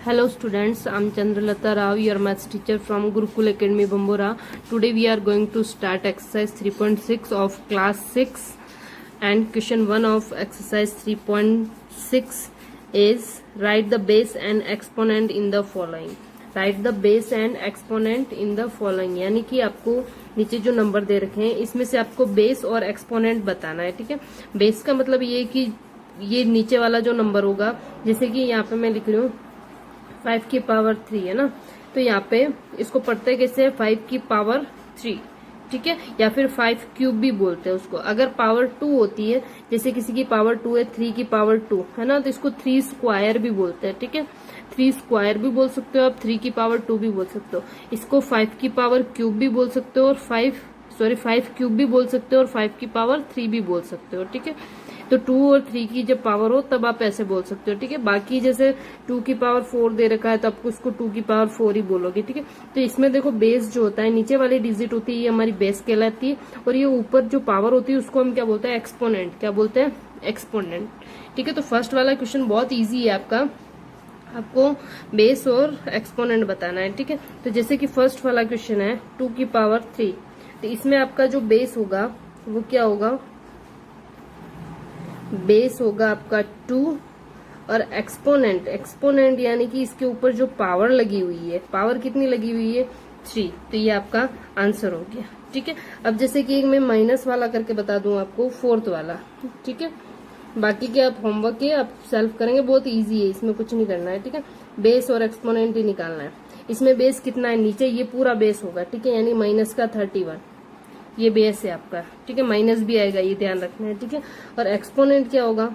Hello students, I'm Chandralata Rao, your maths teacher from Gurukul Academy, Bambora. Today we are going to start exercise 3.6 of class 6 and question 1 of exercise 3.6 is write the base and exponent in the following. Write the base and exponent in the following, यानी कि आपको नीचे जो number दे रखे हैं इसमें से आपको बेस और एक्सपोनेंट बताना है। ठीक है, बेस का मतलब ये कि ये नीचे वाला जो नंबर होगा, जैसे कि यहाँ पे मैं लिख रही हूँ 5 की पावर 3 है ना, तो यहाँ पे इसको पढ़ते हैं कैसे 5 की पावर 3। ठीक है, या फिर 5 क्यूब भी बोलते हैं उसको। अगर पावर 2 होती है, जैसे किसी की पावर 2 है, 3 की पावर 2 है ना, तो इसको 3 स्क्वायर भी बोलते हैं। ठीक है, 3 स्क्वायर भी बोल सकते हो आप, 3 की पावर 2 भी बोल सकते हो। इसको 5 की पावर क्यूब भी बोल सकते हो और 5 क्यूब भी बोल सकते हो और 5 की पावर 3 भी बोल सकते हो। ठीक है, तो 2 और 3 की जब पावर हो तब आप ऐसे बोल सकते हो। ठीक है, बाकी जैसे 2 की पावर 4 दे रखा है तो आपको इसको 2 की पावर 4 ही बोलोगे। ठीक है, तो इसमें देखो बेस जो होता है, नीचे वाली डिजिट होती है, ये हमारी बेस कहलाती है, और ये ऊपर जो पावर होती है उसको हम क्या बोलते हैं, एक्सपोनेंट। क्या बोलते हैं, एक्सपोनेंट। ठीक है, तो फर्स्ट वाला क्वेश्चन बहुत ईजी है आपको बेस और एक्सपोनेंट बताना है। ठीक है, तो जैसे कि फर्स्ट वाला क्वेश्चन है 2 की पावर 3, तो इसमें आपका जो बेस होगा वो क्या होगा, बेस होगा आपका 2 और एक्सपोनेंट यानी कि इसके ऊपर जो पावर लगी हुई है, पावर कितनी लगी हुई है 3, तो ये आपका आंसर हो गया। ठीक है, अब जैसे कि एक मैं माइनस वाला करके बता दूं आपको, फोर्थ वाला। ठीक है, बाकी के आप होमवर्क है आप सेल्फ करेंगे, बहुत इजी है, इसमें कुछ नहीं करना है। ठीक है, बेस और एक्सपोनेंट ही निकालना है। इसमें बेस कितना है, नीचे ये पूरा बेस होगा। ठीक है, यानी माइनस का 31 ये बेस है आपका। ठीक है, माइनस भी आएगा, ये ध्यान रखना है। ठीक है, और एक्सपोनेंट क्या होगा,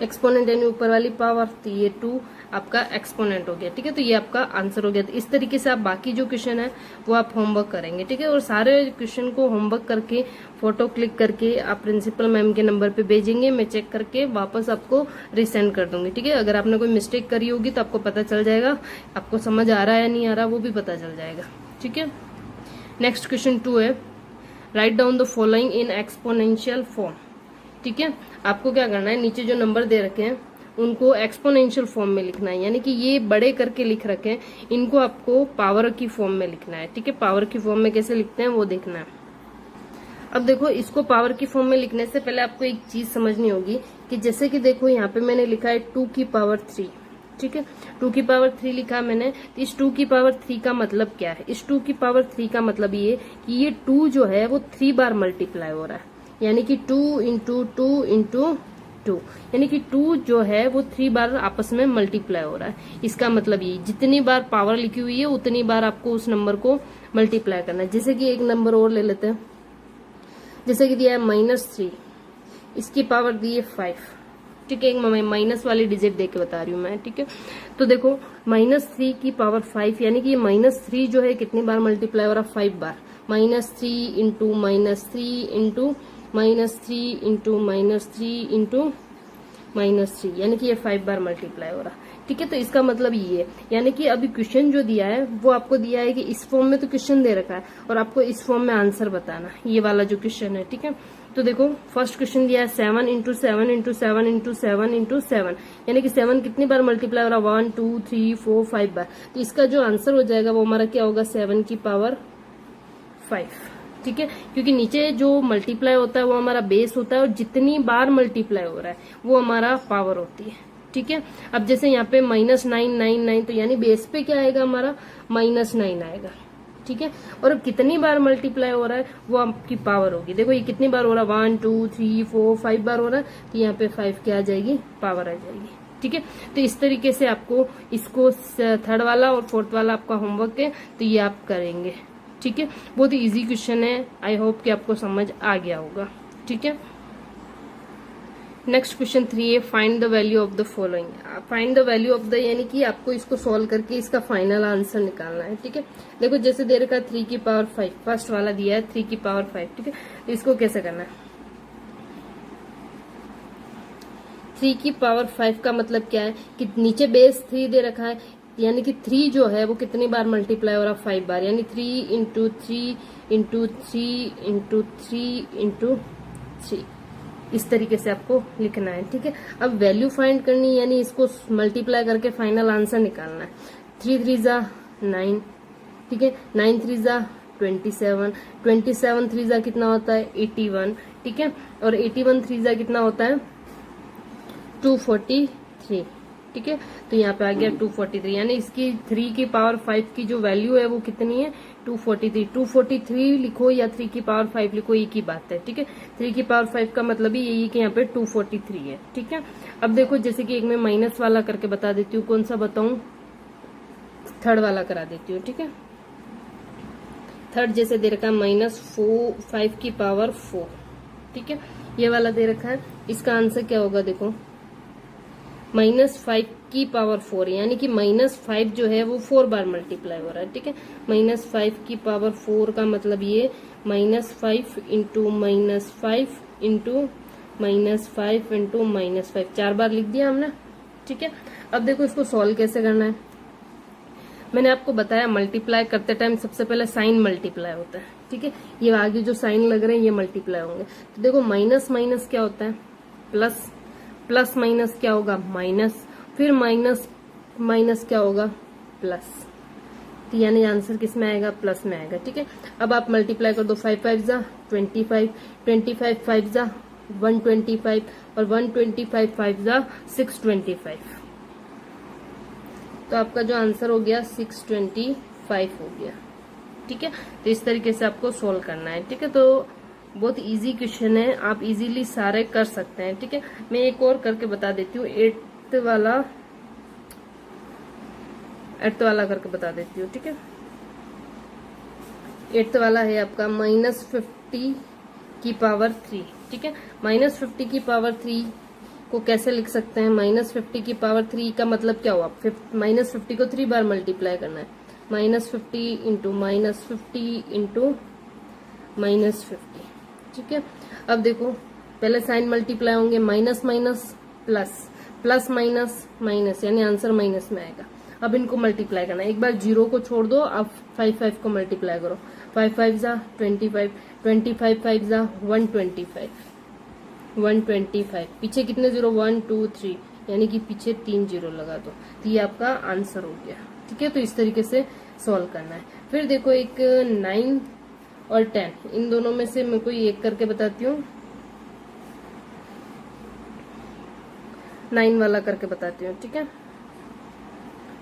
एक्सपोनेंट यानी ऊपर वाली पावर, तो ये 2 आपका एक्सपोनेंट हो गया। ठीक है, तो ये आपका आंसर हो गया। तो इस तरीके से आप बाकी जो क्वेश्चन है वो आप होमवर्क करेंगे। ठीक है, और सारे क्वेश्चन को होमवर्क करके फोटो क्लिक करके आप प्रिंसिपल मैम के नंबर पे भेजेंगे, मैं चेक करके वापस आपको रिसेंड कर दूंगी। ठीक है, अगर आपने कोई मिस्टेक करी होगी तो आपको पता चल जाएगा, आपको समझ आ रहा है या नहीं आ रहा वो भी पता चल जाएगा। ठीक है, नेक्स्ट क्वेश्चन 2 है write down the following in exponential form. ठीक है, आपको क्या करना है, नीचे जो नंबर दे रखे हैं उनको एक्सपोनेंशियल फॉर्म में लिखना है, यानी कि ये बड़े करके लिख रखे हैं, इनको आपको पावर की फॉर्म में लिखना है। ठीक है, पावर की फॉर्म में कैसे लिखते हैं वो देखना है। अब देखो, इसको पावर की फॉर्म में लिखने से पहले आपको एक चीज समझनी होगी कि जैसे कि देखो यहाँ पे मैंने लिखा है 2 की पावर 3। ठीक है, 2 की पावर 3 लिखा मैंने, तो इस 2 की पावर 3 का मतलब क्या है, इस 2 की पावर 3 का मतलब ये कि ये 2 जो है वो 3 बार मल्टीप्लाई हो रहा है, यानी कि 2 इंटू 2 इंटू 2, यानी कि 2 जो है वो 3 बार आपस में मल्टीप्लाई हो रहा है। इसका मतलब ये जितनी बार पावर लिखी हुई है उतनी बार आपको उस नंबर को मल्टीप्लाई करना है। जैसे कि एक नंबर और ले लेते हैं, जैसे कि दिया है -3, इसकी पावर दी है 5। ठीक है, एक माइनस वाली डिजिट देख के बता रही हूँ मैं। ठीक है, तो देखो -3 की पावर 5, यानी कि -3 जो है कितनी बार मल्टीप्लाई हो रहा है, 5 बार। -3 इंटू -3 इंटू -3 इंटू -3 इंटू -3, यानी कि ये 5 बार मल्टीप्लाई हो रहा है। ठीक है, तो इसका मतलब ये है, यानी कि अभी क्वेश्चन जो दिया है वो आपको दिया है कि इस फॉर्म में तो क्वेश्चन दे रखा है और आपको इस फॉर्म में आंसर बताना है, ये वाला जो क्वेश्चन है। ठीक है, तो देखो फर्स्ट क्वेश्चन दिया है 7 इंटू 7 इंटू 7 इंटू 7 इंटू 7, यानी कि 7 कितनी बार मल्टीप्लाई हो रहा है, 1 2 3 4 5 बार। तो इसका जो आंसर हो जाएगा वो हमारा क्या होगा, 7 की पावर 5। ठीक है, क्योंकि नीचे जो मल्टीप्लाई होता है वो हमारा बेस होता है और जितनी बार मल्टीप्लाई हो रहा है वो हमारा पावर होती है। ठीक है, अब जैसे यहाँ पे -999, तो यानी बेस पे क्या आएगा हमारा, -9 आएगा। ठीक है, और अब कितनी बार मल्टीप्लाई हो रहा है वो आपकी पावर होगी। देखो ये कितनी बार हो रहा है, 1 2 3 4 5 बार हो रहा है, तो यहाँ पे 5 क्या आ जाएगी, पावर आ जाएगी। ठीक है, तो इस तरीके से आपको इसको थर्ड वाला और फोर्थ वाला आपका होमवर्क है, तो ये आप करेंगे। ठीक है, बहुत ही इजी क्वेश्चन है, आई होप कि आपको समझ आ गया होगा। ठीक है, नेक्स्ट क्वेश्चन 3 है find the value of the following. Find the value of the यानी कि आपको इसको सॉल्व करके इसका फाइनल आंसर निकालना है। ठीक है, देखो जैसे दे रखा है 3 की पावर 5, फर्स्ट वाला दिया है 3 की पावर 5। ठीक है, तो इसको कैसे करना है, 3 की पावर 5 का मतलब क्या है कि नीचे बेस 3 दे रखा है, यानी कि 3 जो है वो कितनी बार मल्टीप्लाई हो रहा है, 5 बार, यानी 3 इंटू 3 इंटू 3 इंटू 3 इंटू 3। इस तरीके से आपको लिखना है, ठीक है। अब वैल्यू फाइंड करनी यानी इसको मल्टीप्लाई करके फाइनल आंसर निकालना है। 3 3 जा 9, ठीक है। 9 3 जा 27, 27 3 जा कितना होता है 81, ठीक है। और 81 3 जा कितना होता है 243, ठीक है। तो यहाँ पे आ गया 243, यानी इसकी 3 की पावर 5 की जो वैल्यू है वो कितनी है 243। 243 लिखो या 3 की पावर 5 लिखो, एक ही बात है, ठीक है। 3 की पावर 5 का मतलब ही यही कि यहाँ पे 243 है, ठीक है। अब देखो जैसे कि एक मैं माइनस वाला करके बता देती हूँ, कौन सा बताऊं, थर्ड वाला करा देती हूँ, ठीक है। थर्ड जैसे दे रखा है -5 की पावर 4, ठीक है। ये वाला दे रखा है, इसका आंसर क्या होगा देखो, -5 की पावर 4, यानी कि -5 जो है वो 4 बार मल्टीप्लाई हो रहा है, ठीक है। -5 की पावर 4 का मतलब ये -5 इंटू -5 इंटू -5 इंटू -5, 4 बार लिख दिया हमने, ठीक है। अब देखो इसको सॉल्व कैसे करना है। मैंने आपको बताया मल्टीप्लाई करते टाइम सबसे पहले साइन मल्टीप्लाई होता है, ठीक है। ये आगे जो साइन लग रहे हैं ये मल्टीप्लाई होंगे। तो देखो माइनस माइनस क्या होता है प्लस, प्लस माइनस क्या होगा माइनस, फिर माइनस माइनस क्या होगा प्लस, तो यानी आंसर किस में आएगा प्लस में आएगा, ठीक है। अब आप मल्टीप्लाई कर दो, 5 5 जा 25, 25 5 जा 125 और 125 5 जा 625, तो आपका जो आंसर हो गया 625 हो गया, ठीक है। तो इस तरीके से आपको सोल्व करना है, ठीक है। तो बहुत इजी क्वेश्चन है, आप इजीली सारे कर सकते हैं, ठीक है। मैं एक और करके बता देती हूँ, 8th वाला करके बता देती हूँ, ठीक है। 8th वाला है आपका -50 की पावर 3, ठीक है। -50 की पावर 3 को कैसे लिख सकते हैं, -50 की पावर 3 का मतलब क्या हुआ, -50 को 3 बार मल्टीप्लाई करना है, -50 इंटू -50 इंटू -50, ठीक है। अब देखो पहले साइन मल्टीप्लाई होंगे, minus minus plus, plus minus minus, यानी आंसर माइनस में आएगा। अब इनको मल्टीप्लाई करना है, एक बार 0 को छोड़ दो, अब 5 5 को मल्टीप्लाई करो, 5 5 जा 25, 25 5 जा 125, 125, पीछे कितने 0 1 2 3, यानी कि पीछे 3 0 लगा दो, तो ये आपका आंसर हो गया, ठीक है। तो इस तरीके से सॉल्व करना है। फिर देखो एक 9 और 10, इन दोनों में से मैं कोई एक करके बताती हूँ, 9 वाला करके बताती हूँ, ठीक है।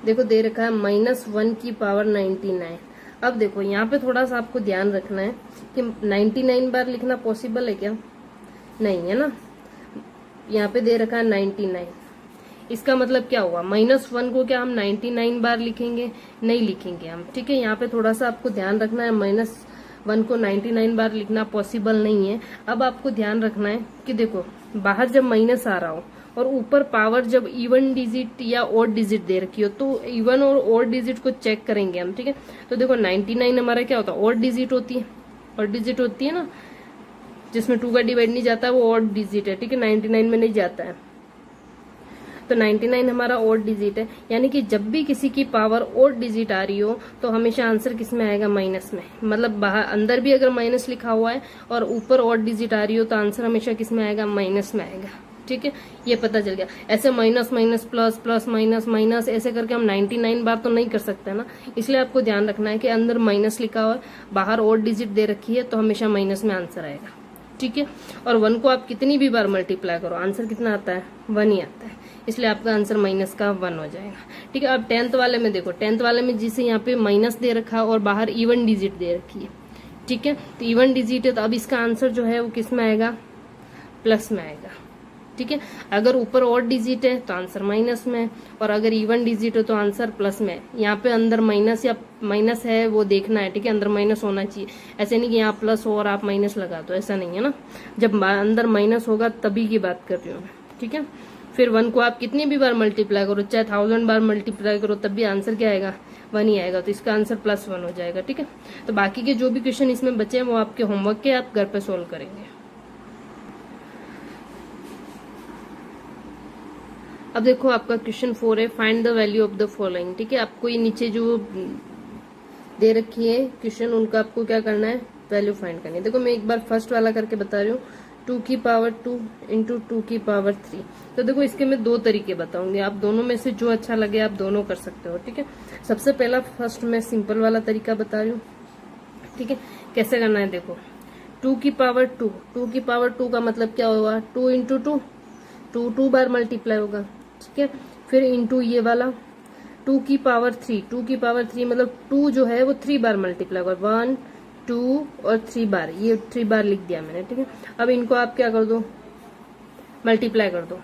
देखो दे रखा है -1 की पावर 99। अब देखो यहाँ पे थोड़ा सा आपको ध्यान रखना है कि 99 बार लिखना पॉसिबल है क्या, नहीं है ना। यहाँ पे दे रखा है 99, इसका मतलब क्या हुआ, -1 को क्या हम 99 बार लिखेंगे, नहीं लिखेंगे हम, ठीक है। यहाँ पे थोड़ा सा आपको ध्यान रखना है, -1 को 99 बार लिखना पॉसिबल नहीं है। अब आपको ध्यान रखना है कि देखो बाहर जब माइनस आ रहा हो और ऊपर पावर जब इवन डिजिट या ऑड डिजिट दे रखी हो, तो इवन और ऑड डिजिट को चेक करेंगे हम, ठीक है। तो देखो 99 हमारा क्या होता है, ऑड डिजिट होती है, ऑड डिजिट होती है ना, जिसमें 2 का डिवाइड नहीं जाता है वो ऑड डिजिट है, ठीक है। 99 में नहीं जाता है, तो 99 हमारा ऑड डिजिट है, यानी कि जब भी किसी की पावर ऑड डिजिट आ रही हो तो हमेशा आंसर किस में आएगा, माइनस में। मतलब बाहर अंदर भी अगर माइनस लिखा हुआ है और ऊपर ऑड डिजिट आ रही हो तो आंसर हमेशा किस में आएगा, माइनस में आएगा, ठीक है। ये पता चल गया। ऐसे minus minus plus, plus minus minus, ऐसे करके हम 99 बार तो नहीं कर सकते ना, इसलिए आपको ध्यान रखना है कि अंदर माइनस लिखा हुआ है, बाहर ऑड डिजिट दे रखी है, तो हमेशा माइनस में आंसर आएगा, ठीक है। और 1 को आप कितनी भी बार मल्टीप्लाई करो आंसर कितना आता है, 1 ही आता है, इसलिए आपका आंसर माइनस का 1 हो जाएगा, ठीक है। अब 10th वाले में देखो, 10th वाले में जिसे यहाँ पे माइनस दे रखा और बाहर इवन डिजिट दे रखी है, ठीक है। तो इवन डिजिट है, तो अब इसका आंसर जो है वो किस में आएगा, प्लस में आएगा, ठीक है। अगर ऊपर ऑड डिजिट है तो आंसर माइनस में है, और अगर इवन डिजिट है तो आंसर प्लस में है। यहाँ पे अंदर माइनस या माइनस है वो देखना है, ठीक है, अंदर माइनस होना चाहिए, ऐसे नहीं कि यहाँ प्लस हो और आप माइनस लगा दो, ऐसा नहीं है ना। जब अंदर माइनस होगा तभी की बात कर रही हूँ मैं, ठीक है। फिर 1 को आप कितनी भी बार मल्टीप्लाई करो, चाहे 1000 बार मल्टीप्लाई करो, तब भी आंसर क्या आएगा, 1 ही आएगा, तो इसका आंसर +1 हो जाएगा, ठीक है। तो बाकी के जो भी क्वेश्चन इसमें बचे हैं वो आपके होमवर्क के, आप घर पे सोल्व करेंगे। अब देखो आपका क्वेश्चन 4 है, find the value of the following, ठीक है। आपको ये नीचे जो दे रखी है क्वेश्चन, उनका आपको क्या करना है, वैल्यू फाइंड करनी है। देखो मैं एक बार फर्स्ट वाला करके बता रही हूँ, 2 की पावर 2 इंटू 2 की पावर 3। तो देखो इसके मैं दो तरीके बताऊंगी, आप दोनों में से जो अच्छा लगे आप दोनों कर सकते हो, ठीक है। सबसे पहला फर्स्ट मैं सिंपल वाला तरीका बता रही हूँ, ठीक है। कैसे करना है देखो, 2 की पावर 2, 2 की पावर 2 का मतलब क्या होगा, 2 इंटू 2, 2 बार मल्टीप्लाई होगा, ठीक है। फिर इंटू ये वाला 2 की पावर 3, 2 की पावर 3 मतलब 2 जो है वो 3 बार मल्टीप्लाई होगा, 1 2 और 3 बार, ये 3 बार लिख दिया मैंने, ठीक है। अब इनको आप क्या कर दो, मल्टीप्लाई कर दो।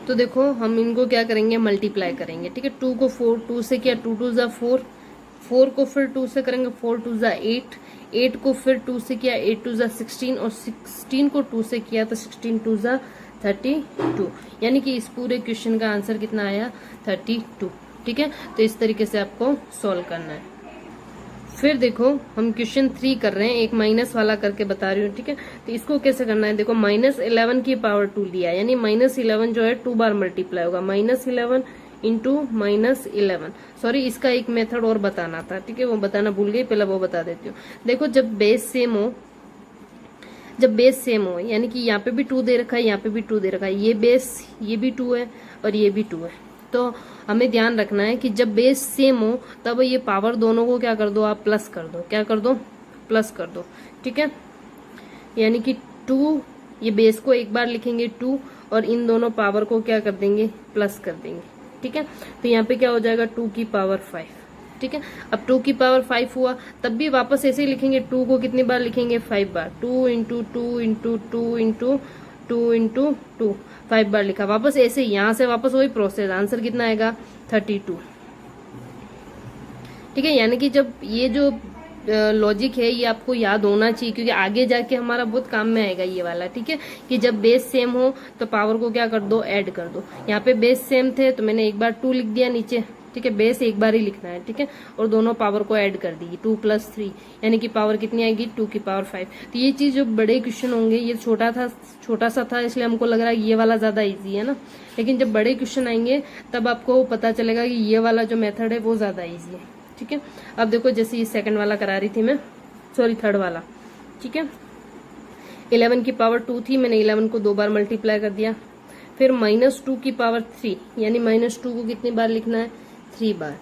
तो देखो हम इनको क्या करेंगे, मल्टीप्लाई करेंगे, ठीक है। 2 को 4, 2 से किया 2 2 जा 4, 4 को फिर 2 से करेंगे 4 2 जा 8, 8 को फिर 2 से किया 8 2 जा 16 और 16 को 2 से किया तो 16 2 जा 32, यानी कि इस पूरे क्वेश्चन का आंसर कितना आया, 32, ठीक है। तो इस तरीके से आपको सॉल्व करना है। फिर देखो हम क्वेश्चन 3 कर रहे हैं, एक माइनस वाला करके बता रही हूँ, ठीक है। तो इसको कैसे करना है देखो, -11 की पावर 2 लिया, यानी -11 जो है 2 बार मल्टीप्लाई होगा, -11 इंटू -11। सॉरी इसका एक मेथड और बताना था, ठीक है, वो बताना भूल गई, पहले वो बता देती हूँ। देखो जब बेस सेम हो, यानी कि यहाँ पे भी 2 दे रखा है, यहाँ पे भी 2 दे रखा है, ये बेस ये भी 2 है और ये भी 2 है, तो हमें ध्यान रखना है कि जब बेस सेम हो तब ये पावर दोनों को क्या कर दो, आप प्लस कर दो, क्या कर दो, प्लस कर दो, ठीक है। यानी कि 2, ये बेस को एक बार लिखेंगे 2 और इन दोनों पावर को क्या कर देंगे, प्लस कर देंगे, ठीक है। तो यहाँ पे क्या हो जाएगा, 2 की पावर 5, ठीक है। अब 2 की पावर 5 हुआ, तब भी वापस ऐसे ही लिखेंगे, 2 को कितनी बार लिखेंगे, 5 बार, 2 इंटू 2 इंटू 2 इंटू 2 इंटू 2, 5 बार लिखा, वापस ऐसे यहाँ से वापस वही प्रोसेस, आंसर कितना आएगा, 32, ठीक है। यानी कि जब ये जो लॉजिक है ये आपको याद होना चाहिए, क्योंकि आगे जाके हमारा बहुत काम में आएगा ये वाला, ठीक है। कि जब बेस सेम हो तो पावर को क्या कर दो, ऐड कर दो। यहाँ पे बेस सेम थे तो मैंने एक बार 2 लिख दिया नीचे, ठीक है, बेस एक बार ही लिखना है, ठीक है, और दोनों पावर को ऐड कर दी, 2 + 3, यानी कि पावर कितनी आएगी, 2 की पावर 5। तो ये चीज जो बड़े क्वेश्चन होंगे, ये छोटा सा था इसलिए हमको लग रहा है ये वाला ज्यादा इजी है ना, लेकिन जब बड़े क्वेश्चन आएंगे तब आपको पता चलेगा कि ये वाला जो मेथड है वो ज्यादा इजी है, ठीक है। अब देखो जैसे ये सेकंड वाला करा रही थी मैं, सॉरी थर्ड वाला, ठीक है। 11 की पावर 2 थी, मैंने 11 को 2 बार मल्टीप्लाई कर दिया, फिर -2 की पावर 3, यानी -2 को कितनी बार लिखना है, 3 बार,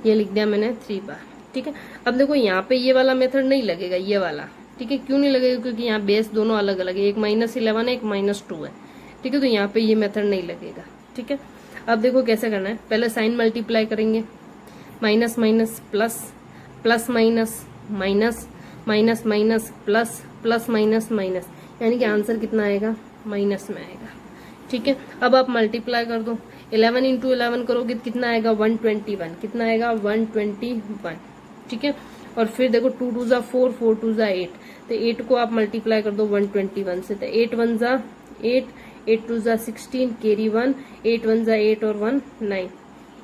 ये लिख दिया मैंने 3 बार, ठीक है। अब देखो यहाँ पे ये वाला मेथड नहीं लगेगा, ये वाला, ठीक है, क्यों नहीं लगेगा, क्योंकि यहाँ बेस दोनों अलग अलग है, एक -11 है, एक -2 है, ठीक है, तो यहाँ पे ये मेथड नहीं लगेगा, ठीक है। अब देखो कैसे करना है, पहले साइन मल्टीप्लाई करेंगे, minus minus plus, plus minus minus, minus minus plus, plus minus minus, यानी कि आंसर कितना आएगा, माइनस में आएगा, ठीक है। अब आप मल्टीप्लाई कर दो, 11 इंटू 11 करोगे तो कितना आएगा, 121, कितना आएगा, 121, ठीक है। और फिर देखो 2 2 जा 4, 4 2 जा 8, तो 8 को आप मल्टीप्लाई कर दो 121 से, तो 8 1 जा 8, 8 2 जा 16, कैरी 1, 8 1 जा 8 और 1 9,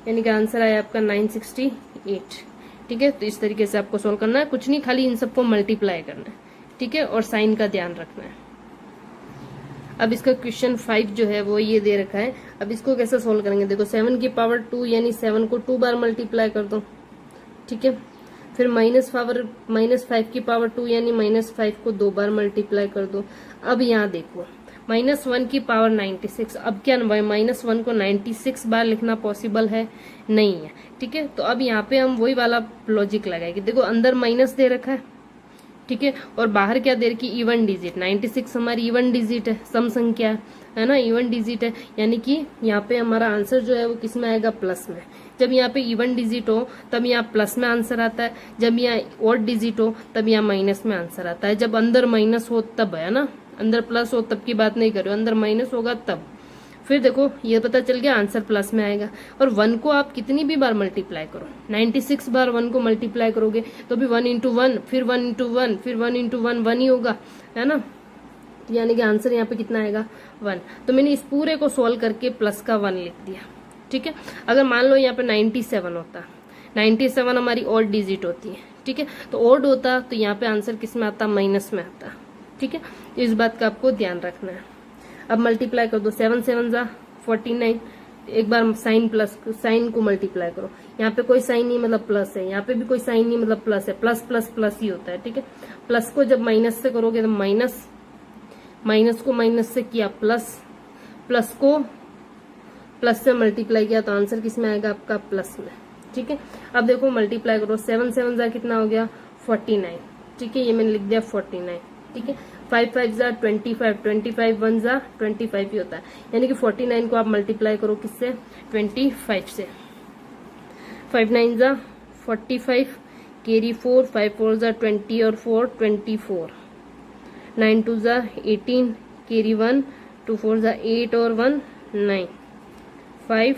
यानी कि आंसर आया आपका 968, ठीक है। तो इस तरीके से आपको सोल्व करना है, कुछ नहीं, खाली इन सबको मल्टीप्लाई करना है, ठीक है, और साइन का ध्यान रखना है। अब इसका क्वेश्चन 5 जो है वो ये दे रखा है, अब इसको कैसे सोल्व करेंगे, देखो 7 की पावर 2, यानी 7 को 2 बार मल्टीप्लाई कर दो, ठीक है। फिर -5 की पावर 2, यानी -5 को 2 बार मल्टीप्लाई कर दो। अब यहाँ देखो -1 की पावर 96, अब क्या -1 को 96 बार लिखना पॉसिबल है, नहीं है, ठीक है। तो अब यहाँ पे हम वही वाला लॉजिक लगाएंगे, देखो अंदर माइनस दे रखा है, ठीक है, और बाहर क्या दे रखी, इवन डिजिट, 96 हमारी इवन डिजिट है, सम संख्या है ना, इवन डिजिट है, यानी कि यहाँ पे हमारा आंसर जो है वो किस में आएगा, प्लस में। जब यहाँ पे इवन डिजिट हो तब यहाँ प्लस में आंसर आता है, जब यहाँ ऑड डिजिट हो तब यहाँ माइनस में आंसर आता है, जब अंदर माइनस हो तब, है ना, अंदर प्लस हो तब की बात नहीं कर रहे हो, अंदर माइनस होगा तब। फिर देखो ये पता चल गया आंसर प्लस में आएगा, और 1 को आप कितनी भी बार मल्टीप्लाई करो, 96 बार 1 को मल्टीप्लाई करोगे तो भी 1 इंटू 1, फिर 1 इंटू 1, फिर 1 इंटू 1, 1 ही होगा, है ना, यानी कि आंसर यहाँ पे कितना आएगा, 1। तो मैंने इस पूरे को सोल्व करके प्लस का 1 लिख दिया, ठीक है। अगर मान लो यहाँ पे 97 होता, 97 हमारी ऑड डिजिट होती है, ठीक है, तो ऑड होता तो यहाँ पे आंसर किस में आता, माइनस में आता, ठीक है। इस बात का आपको ध्यान रखना है। अब मल्टीप्लाई कर दो, 7 7 जा 49, एक बार साइन प्लस साइन को मल्टीप्लाई करो, यहाँ पे कोई साइन नहीं मतलब प्लस है, यहाँ पे भी कोई साइन नहीं मतलब प्लस है, प्लस प्लस प्लस ही होता है, ठीक है। प्लस को जब माइनस से करोगे तो माइनस, माइनस को माइनस से किया प्लस, प्लस को प्लस से मल्टीप्लाई किया तो आंसर किस में आएगा आपका प्लस में, ठीक है। अब देखो मल्टीप्लाई करो, 7 7 जा कितना हो गया 49, ठीक है, ये मैंने लिख दिया 49, ठीक है। 5 5 जा 25, 25 1 जा 25 ही होता है, यानी कि 49 को आप मल्टीप्लाई करो किससे 25 से, 5 9 जा 45, कैरी 4, 5 4 जा 20 और 4 24, 9 2 जा 18, कैरी 1, 2 4 जा 8 और 1 9, 5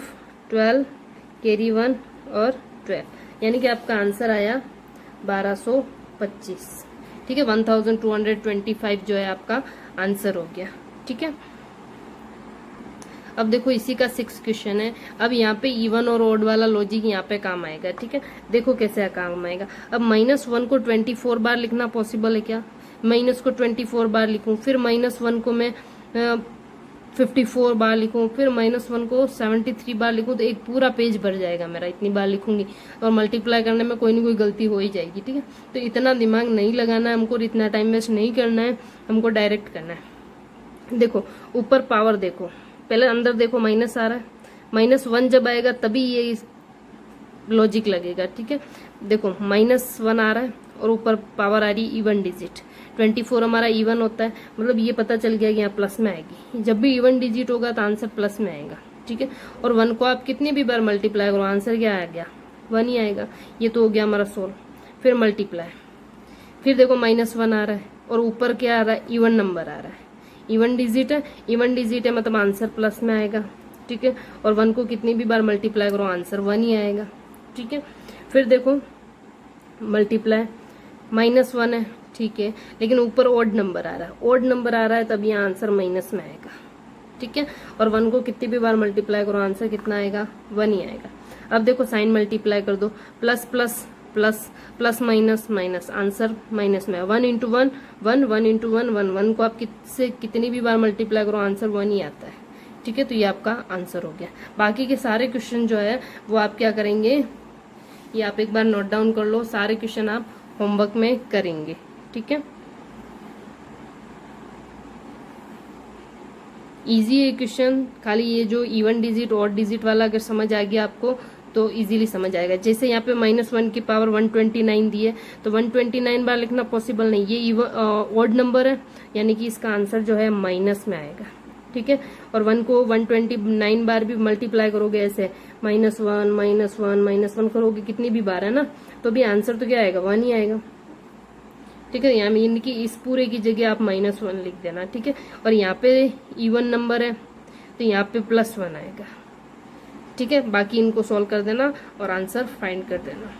12, कैरी 1 और 12, यानी कि आपका आंसर आया 1225, ठीक है। 1225 जो है आपका आंसर हो गया, ठीक है। अब देखो इसी का 6 क्वेश्चन है। अब यहाँ पे इवन और ओड वाला लॉजिक यहाँ पे काम आएगा, ठीक है। देखो कैसे काम आएगा। अब -1 को 24 बार लिखना पॉसिबल है क्या? माइनस को 24 बार लिखूं, फिर -1 को मैं 54 बार लिखूं, फिर -1 को 73 बार लिखूं, तो एक पूरा पेज भर जाएगा मेरा, इतनी बार लिखूंगी। और मल्टीप्लाई करने में कोई ना कोई गलती हो ही जाएगी, ठीक है। तो इतना दिमाग नहीं लगाना है हमको, इतना टाइम वेस्ट नहीं करना है हमको, डायरेक्ट करना है। देखो ऊपर पावर देखो, पहले अंदर देखो माइनस आ रहा है, -1 जब आएगा तभी ये लॉजिक लगेगा, ठीक है। देखो -1 आ रहा है और ऊपर पावर आ रही इवन डिजिट, 24 हमारा इवन होता है, मतलब ये पता चल गया कि यहाँ प्लस में आएगी। जब भी इवन डिजिट होगा तो आंसर प्लस में आएगा, ठीक है। और 1 को आप कितनी भी बार मल्टीप्लाई करो आंसर क्या आ गया 1 ही आएगा। ये तो हो गया हमारा 16, फिर मल्टीप्लाई, फिर देखो -1 आ रहा है और ऊपर क्या आ रहा है इवन नंबर आ रहा है, इवन डिजिट है, इवन डिजिट है मतलब आंसर प्लस में आएगा, ठीक है। और 1 को कितनी भी बार मल्टीप्लाई करो आंसर 1 ही आएगा, ठीक है। फिर देखो मल्टीप्लाई, -1 है, ठीक है, लेकिन ऊपर ओड नंबर आ रहा है, ओड नंबर आ रहा है तब यहाँ आंसर माइनस में आएगा, ठीक है। और 1 को कितनी भी बार मल्टीप्लाई करो आंसर कितना आएगा 1 ही आएगा। अब देखो साइन मल्टीप्लाई कर दो, plus plus plus plus minus minus, answer minus में। 1 × 1 1, 1 × 1 1, 1 को आप कितनी भी बार मल्टीप्लाई करो आंसर 1 ही आता है, ठीक है। तो ये आपका आंसर हो गया। बाकी के सारे क्वेश्चन जो है वो आप क्या करेंगे, ये आप एक बार नोट डाउन कर लो, सारे क्वेश्चन आप होमवर्क में करेंगे, ठीक है। इजी है क्वेश्चन, खाली ये जो इवन डिजिट ऑड डिजिट वाला अगर समझ आ गया आपको तो इजीली समझ आएगा। जैसे यहाँ पे -1 की पावर 129 दी है तो 129 बार लिखना पॉसिबल नहीं, ये ऑड नंबर है, यानी कि इसका आंसर जो है माइनस में आएगा, ठीक है। और 1 को 129 बार भी मल्टीप्लाई करोगे ऐसे -1 करोगे कितनी भी बार है ना, तो भी आंसर तो क्या आएगा 1 ही आएगा, ठीक है। यहाँ यानी कि इस पूरे की जगह आप -1 लिख देना, ठीक है। और यहाँ पे इवन नंबर है तो यहाँ पे +1 आएगा, ठीक है। बाकी इनको सॉल्व कर देना और आंसर फाइंड कर देना।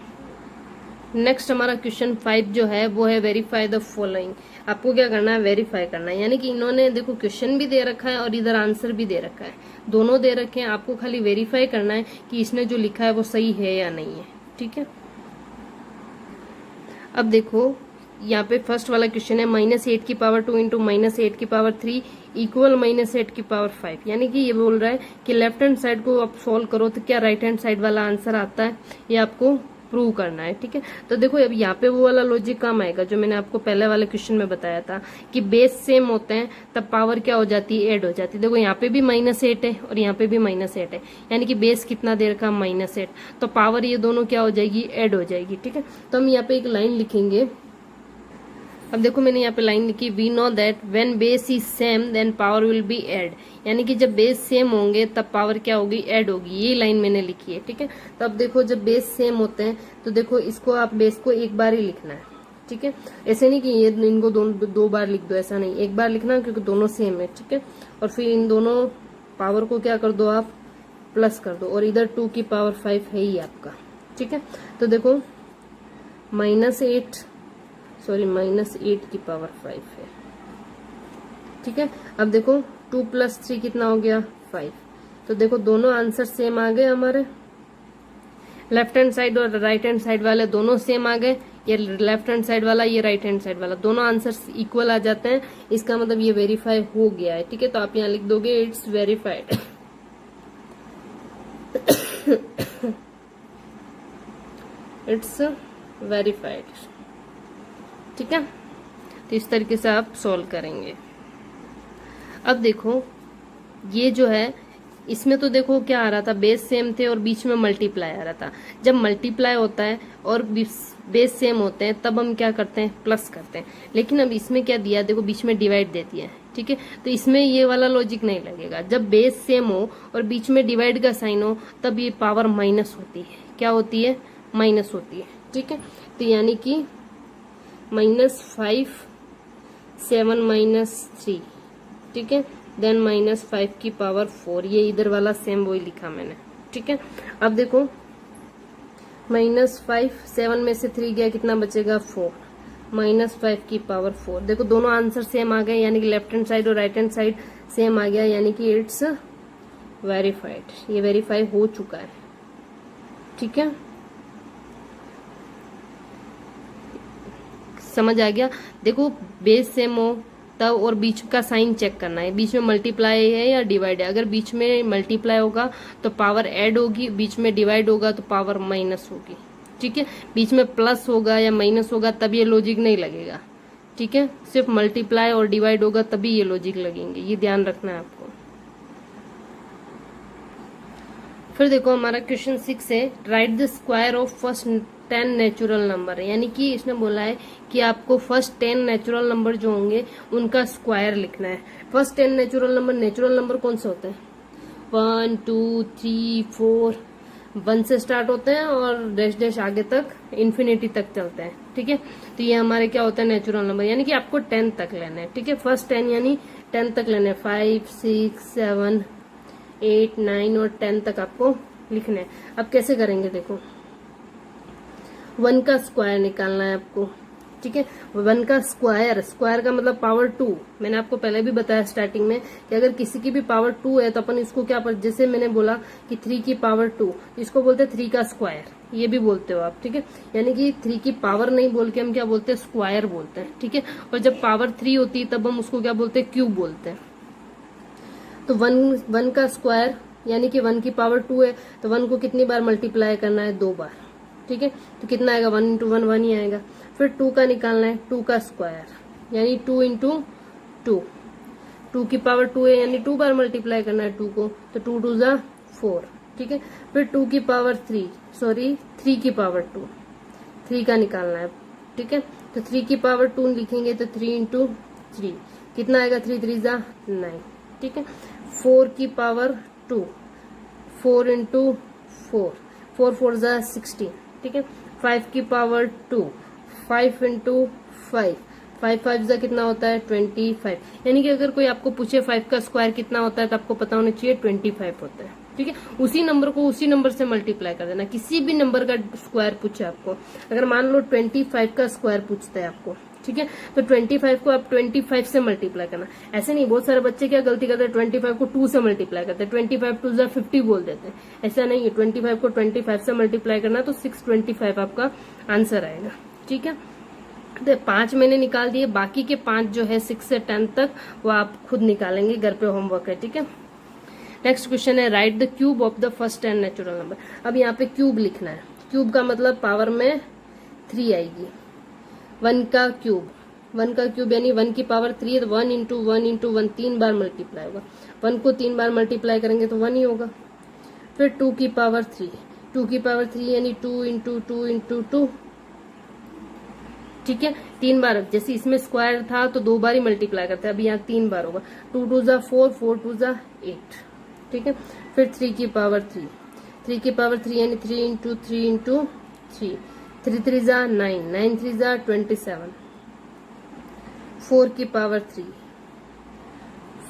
नेक्स्ट हमारा क्वेश्चन 5 जो है वो है वेरीफाई द फॉलोइंग। आपको क्या करना है, वेरीफाई करना है, यानी कि इन्होंने देखो क्वेश्चन भी दे रखा है और इधर आंसर भी दे रखा है, दोनों दे रखे हैं। आपको खाली वेरीफाई करना है कि इसने जो लिखा है वो सही है या नहीं है, ठीक है। अब देखो यहाँ पे फर्स्ट वाला क्वेश्चन है -8 की पावर 2 × -8 की पावर 3 इक्वल -8 की पावर 5, यानी कि ये बोल रहा है कि लेफ्ट हैंड साइड को आप सॉल्व करो तो क्या राइट हैंड साइड वाला आंसर आता है, ये आपको प्रूव करना है, ठीक है। तो देखो अब यहाँ पे वो वाला लॉजिक काम आएगा जो मैंने आपको पहले वाले क्वेश्चन में बताया था कि बेस सेम होते हैं तब पावर क्या हो जाती है, ऐड हो जाती है। देखो यहाँ पे भी -8 है और यहाँ पे भी -8 है, यानी कि बेस कितना देर का -8, तो पावर ये दोनों क्या हो जाएगी, ऐड हो जाएगी, ठीक है। तो हम यहाँ पे एक लाइन लिखेंगे। अब देखो मैंने यहाँ पे लाइन लिखी, we know that when base is same then power will be add, यानी कि जब बेस सेम होंगे तब पावर क्या होगी, ऐड होगी। ये लाइन मैंने लिखी है, ठीक है। तो अब देखो जब बेस सेम होते हैं तो देखो इसको आप बेस को एक बार ही लिखना है, ठीक है। ऐसे नहीं कि ये इनको दो बार लिख दो, ऐसा नहीं, एक बार लिखना क्योंकि दोनों सेम है, ठीक है। और फिर इन दोनों पावर को क्या कर दो आप, प्लस कर दो, और इधर 2 की पावर 5 है ही आपका, ठीक है। तो देखो -8 की पावर 5 है, ठीक है। अब देखो 2 + 3 कितना हो गया 5, तो देखो दोनों आंसर सेम आ गए हमारे, लेफ्ट हैंड साइड और राइट हैंड साइड वाले दोनों सेम आ गए, ये लेफ्ट हैंड साइड वाला ये राइट हैंड साइड वाला, दोनों आंसर इक्वल आ जाते हैं, इसका मतलब ये वेरीफाई हो गया है, ठीक है। तो आप यहाँ लिख दोगे इट्स वेरीफाइड। It's verified. ठीक है, तो इस तरीके से आप सॉल्व करेंगे। अब देखो ये जो है, इसमें तो देखो क्या आ रहा था, बेस सेम थे और बीच में मल्टीप्लाई आ रहा था। जब मल्टीप्लाई होता है और बेस सेम होते हैं तब हम क्या करते हैं, प्लस करते हैं। लेकिन अब इसमें क्या दिया, देखो बीच में डिवाइड दे दिया है। ठीक है, तो इसमें ये वाला लॉजिक नहीं लगेगा। जब बेस सेम हो और बीच में डिवाइड का साइन हो तब ये पावर माइनस होती है। क्या होती है, माइनस होती है। ठीक है, तो यानी कि -5 7 -3। ठीक है, देन -5 की पावर 4। ये इधर वाला सेम वही लिखा मैंने। ठीक है, अब देखो -5 7 में से 3 गया, कितना बचेगा 4, -5 की पावर 4। देखो दोनों आंसर सेम आ गए, यानी कि लेफ्ट हैंड साइड और राइट हैंड साइड सेम आ गया, यानी कि इट्स वेरीफाइड। ये वेरीफाई हो चुका है। ठीक है, समझ आ गया। देखो बेस सेम हो तब और बीच का साइन चेक करना है, बीच में मल्टीप्लाई है या डिवाइड है। अगर बीच में मल्टीप्लाई होगा तो पावर ऐड होगी, बीच में डिवाइड होगा तो पावर माइनस होगी। ठीक है, बीच में प्लस होगा या माइनस होगा तब ये लॉजिक नहीं लगेगा। ठीक है, सिर्फ मल्टीप्लाई और डिवाइड होगा तभी ये लॉजिक लगेंगे, ये ध्यान रखना है आपको। फिर देखो हमारा क्वेश्चन 6 है, right the square of first 10 natural number. यानी कि इसने बोला है कि आपको फर्स्ट 10 नेचुरल नंबर जो होंगे उनका स्क्वायर लिखना है। फर्स्ट 10 नेचुरल नंबर कौन से होते हैं, 1 2 3 4, 1 से स्टार्ट होते हैं और डैश डैश आगे तक इन्फिनिटी तक चलते हैं। ठीक है, तो ये हमारे क्या होता है, नेचुरल नंबर। यानी कि आपको 10 तक लेना है। ठीक है, फर्स्ट 10 यानी 10 तक लेना है, 5 6 7 8 9 और 10 तक आपको लिखना है। अब कैसे करेंगे, देखो 1 का स्क्वायर निकालना है आपको। ठीक है, 1 का स्क्वायर का मतलब पावर 2। मैंने आपको पहले भी बताया स्टार्टिंग में कि अगर किसी की भी पावर 2 है तो अपन इसको क्या, जैसे मैंने बोला कि 3 की पावर 2, इसको बोलते हैं 3 का स्क्वायर, ये भी बोलते हो आप। ठीक है, यानी कि 3 की पावर नहीं बोल के हम क्या बोलते हैं, स्क्वायर बोलते हैं। ठीक है, और जब पावर 3 होती है तब हम उसको क्या बोलते हैं, क्यूब बोलते हैं। तो 1 का स्क्वायर यानी कि 1 की पावर 2 है तो 1 को कितनी बार मल्टीप्लाई करना है, 2 बार। ठीक है, तो कितना आएगा, 1 × 1 1 ही आएगा। फिर 2 का निकालना है, 2 का स्क्वायर यानी 2 × 2, 2 की पावर 2 है यानी 2 बार मल्टीप्लाई करना है 2 को, तो 2 2 ज़ा 4। ठीक है, फिर 2 की पावर 3 की पावर 2, 3 का निकालना है। ठीक है, तो 3 की पावर 2 लिखेंगे तो 3 × 3 कितना आएगा, 3 3 ज़ा 9। ठीक है, 4 की पावर 2, 4 × 4, 4 4 ज़ा 16। ठीक है, 5 की पावर 2, 5 × 5, 5 5 ज़ा कितना होता है, 25। यानी कि अगर कोई आपको पूछे 5 का स्क्वायर कितना होता है तो आपको पता होना चाहिए 25 होता है। ठीक है, उसी नंबर को उसी नंबर से मल्टीप्लाई कर देना। किसी भी नंबर का स्क्वायर पूछे आपको, अगर मान लो 25 का स्क्वायर पूछता है आपको, ठीक है, तो 25 को आप 25 से मल्टीप्लाई करना। ऐसे नहीं, बहुत सारे बच्चे क्या गलती करते हैं, 25 को 2 से मल्टीप्लाई करते हैं, 25 2 ज़ा 50 बोल देते हैं। ऐसा नहीं है, 25 को 25 से मल्टीप्लाई करना तो 625 आपका आंसर आएगा। ठीक है, तो 5 मैंने निकाल दिए, बाकी के 5 जो है 6 से 10 तक वो आप खुद निकालेंगे, घर पे होमवर्क है। ठीक है, नेक्स्ट क्वेश्चन है, right the cube of the first 10 natural number. अब यहाँ पे क्यूब लिखना है। क्यूब का मतलब पावर में 3 आएगी। 1 का क्यूब यानी 1 की पावर 3 है तो 1 × 1 × 1 3 बार मल्टीप्लाई होगा। 1 को 3 बार मल्टीप्लाई करेंगे तो 1 ही होगा। फिर 2 की पावर 3, 2 की पावर 3 यानी 2 × 2 × 2। ठीक है, 3 बार, जैसे इसमें स्क्वायर था तो 2 बार ही मल्टीप्लाई करते हैं, अभी यहाँ 3 बार होगा। 2 2 ज़ा 4, 4 2 ज़ा 8। ठीक है, फिर 3 की पावर 3, 3 की पावर 3 यानी 3 × 3 × 3, 3 3 ज़ा 9, 9 3 ज़ा 27। 4 की पावर 3,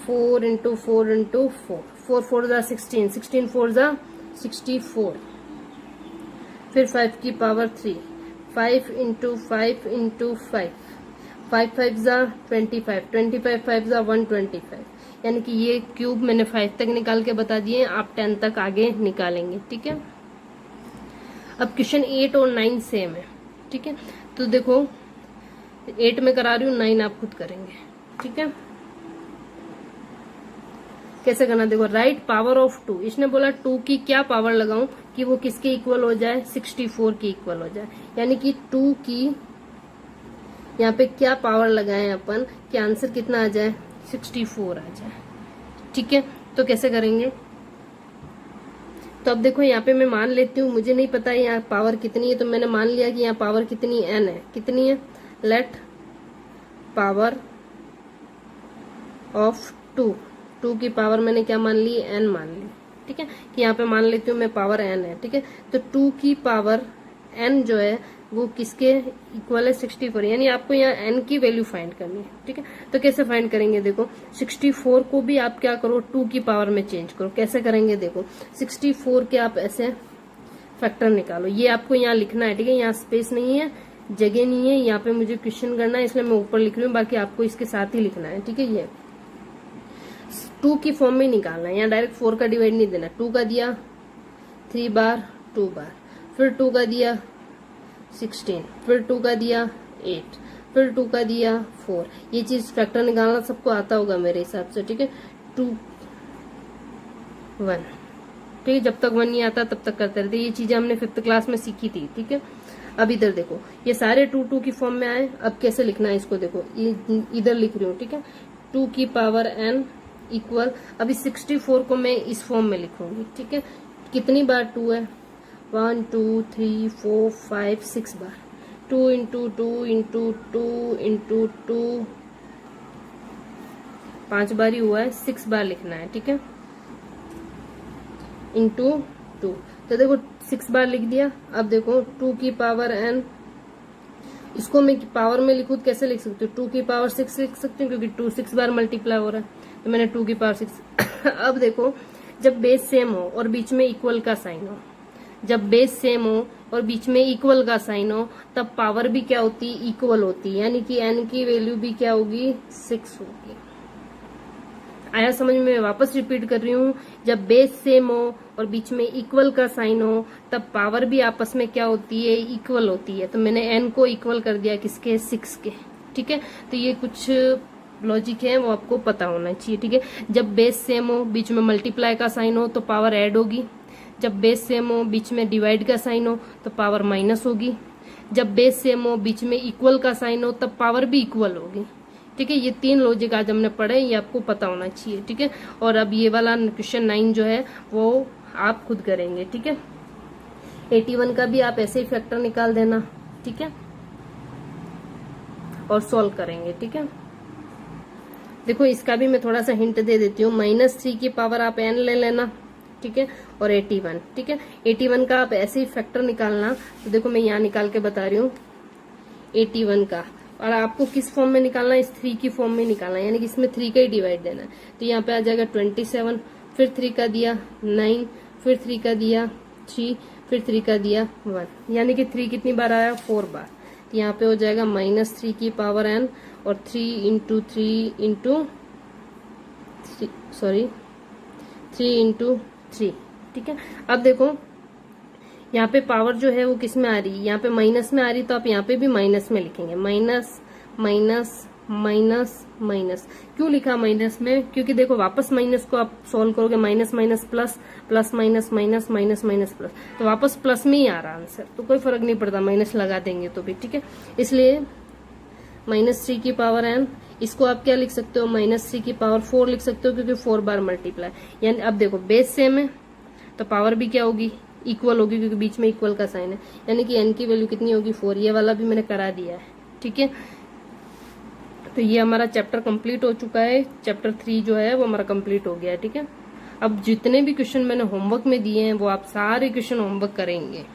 4 × 4 × 4, 4 4 ज़ा 16, 16 4 ज़ा 64। फिर 5 की पावर 3, 5 × 5 × 5, 5 5 ज़ा 25, 25 5 ज़ा 125। यानी कि ये क्यूब मैंने 5 तक निकाल के बता दिए, आप 10 तक आगे निकालेंगे। ठीक है, अब क्वेश्चन 8 और 9 सेम है। ठीक है, तो देखो 8 में करा रही हूँ, 9 आप खुद करेंगे। ठीक है, कैसे करना, देखो राइट पावर ऑफ 2, इसने बोला 2 की क्या पावर लगाऊं कि वो किसके इक्वल हो जाए, 64 के इक्वल हो जाए, यानी कि 2 की यहाँ पे क्या पावर लगाएं अपन कि आंसर कितना आ जाए, 64 आ जाए। ठीक है, तो कैसे करेंगे, तो अब देखो यहाँ पे मैं मान लेती हूँ, मुझे नहीं पता यहाँ पावर कितनी है, तो मैंने मान लिया कि यहाँ पावर कितनी n है, कितनी है, लेट पावर ऑफ 2 की पावर मैंने क्या मान ली, n मान ली। ठीक है, कि यहाँ पे मान लेती हूँ मैं पावर n है। ठीक है, तो 2 की पावर n जो है वो किसके इक्वल है, 64, यानी आपको यहाँ n की वैल्यू फाइंड करनी है। ठीक है, तो कैसे फाइंड करेंगे, देखो 64 को भी आप क्या करो, 2 की पावर में चेंज करो। कैसे करेंगे, देखो 64 के आप ऐसे फैक्टर निकालो, ये आपको यहाँ लिखना है। ठीक है, यहाँ स्पेस नहीं है, जगह नहीं है, यहाँ पे मुझे क्वेश्चन करना है इसलिए मैं ऊपर लिख रही हूँ, बाकी आपको इसके साथ ही लिखना है। ठीक है, ये 2 की फॉर्म में निकालना है, यहाँ डायरेक्ट 4 का डिवाइड नहीं देना। 2 का दिया 3 बार 2 बार, फिर 2 का दिया 16, फिर 2 का दिया 8, फिर 2 का दिया 4। ये चीज फैक्टर निकालना सबको आता होगा मेरे हिसाब से। ठीक है, 2 1, ठीक है, जब तक 1 नहीं आता तब तक करते रहते, ये चीजें हमने 5th क्लास में सीखी थी। ठीक है, अब इधर देखो ये सारे 2 की फॉर्म में आए, अब कैसे लिखना है इसको, देखो ये इधर लिख रही हूँ। ठीक है, 2 की पावर n इक्वल, अभी 64 को मैं इस फॉर्म में लिखूंगी। ठीक है, कितनी बार 2 है, 1 2 3 4 5 6 बार, 2 इंटू 2 इंटू 2 इंटू 2, 5 बार ही हुआ है, 6 बार लिखना है। ठीक है, इंटू 2, तो देखो 6 बार लिख दिया। अब देखो 2 की पावर n, इसको मैं पावर में लिखूं कैसे लिख सकती हूँ, 2 की पावर 6 लिख सकती हूँ, क्योंकि 2 6 बार मल्टीप्लाई हो रहा है, तो मैंने 2 की पावर 6। अब देखो जब बेस सेम हो और बीच में इक्वल का साइन हो, जब बेस सेम हो और बीच में इक्वल का साइन हो, तब पावर भी क्या होती है, इक्वल होती है, यानी कि n की वैल्यू भी क्या होगी, 6 होगी। आया समझ में, वापस रिपीट कर रही हूँ, जब बेस सेम हो और बीच में इक्वल का साइन हो, तब पावर भी आपस में क्या होती है, इक्वल होती है। तो मैंने n को इक्वल कर दिया किसके, 6 के। ठीक है, तो ये कुछ लॉजिक है वो आपको पता होना चाहिए। ठीक है, जब बेस सेम हो, बीच में मल्टीप्लाई का साइन हो, तो पावर ऐड होगी। जब बेस सेम हो, बीच में डिवाइड का साइन हो, तो पावर माइनस होगी। जब बेस सेम हो, बीच में इक्वल का साइन हो, तब पावर भी इक्वल होगी। ठीक है, ये 3 लॉजिक आज हमने पढ़े, ये आपको पता होना चाहिए। ठीक है, और अब ये वाला क्वेश्चन 9 जो है वो आप खुद करेंगे। ठीक है, 81 का भी आप ऐसे ही फैक्टर निकाल देना। ठीक है, और सॉल्व करेंगे। ठीक है, देखो इसका भी मैं थोड़ा सा हिंट दे देती हूँ, -3 की पावर आप n ले लेना। ठीक है, और 81। ठीक है, 81 का आप ऐसे ही फैक्टर निकालना। तो देखो मैं यहाँ निकाल के बता रही हूँ 81 का, और आपको किस फॉर्म में निकालना है, इस 3 की फॉर्म में निकालना है, यानी कि इसमें 3 का ही डिवाइड देना है। तो यहाँ पे आ जाएगा 27, फिर 3 का दिया 9, फिर 3 का दिया 3, फिर 3 का दिया 1, यानी कि 3 कितनी बार आया, 4 बार। तो यहाँ पे हो जाएगा -3 की पावर n, और 3 इंटू 3 इंटू 3। ठीक है, अब देखो यहाँ पे पावर जो है वो किस में आ रही है, यहाँ पे माइनस में आ रही, तो आप यहाँ पे भी माइनस में लिखेंगे। माइनस माइनस माइनस माइनस, क्यों लिखा माइनस में, क्योंकि देखो वापस माइनस को आप सॉल्व करोगे, minus minus plus, plus minus minus, minus minus plus, तो वापस प्लस में ही आ रहा आंसर, तो कोई फर्क नहीं पड़ता माइनस लगा देंगे तो भी। ठीक है, इसलिए -3 की पावर n, इसको आप क्या लिख सकते हो, -3 की पावर 4 लिख सकते हो, क्योंकि 4 बार मल्टीप्लाई। यानी अब देखो बेस सेम है तो पावर भी क्या होगी, इक्वल होगी, क्योंकि बीच में इक्वल का साइन है, यानी कि n की वैल्यू कितनी होगी, 4। ये वाला भी मैंने करा दिया है। ठीक है, तो ये हमारा चैप्टर कंप्लीट हो चुका है। चैप्टर 3 जो है वो हमारा कंप्लीट हो गया है। ठीक है, अब जितने भी क्वेश्चन मैंने होमवर्क में दिए हैं वो आप सारे क्वेश्चन होमवर्क करेंगे।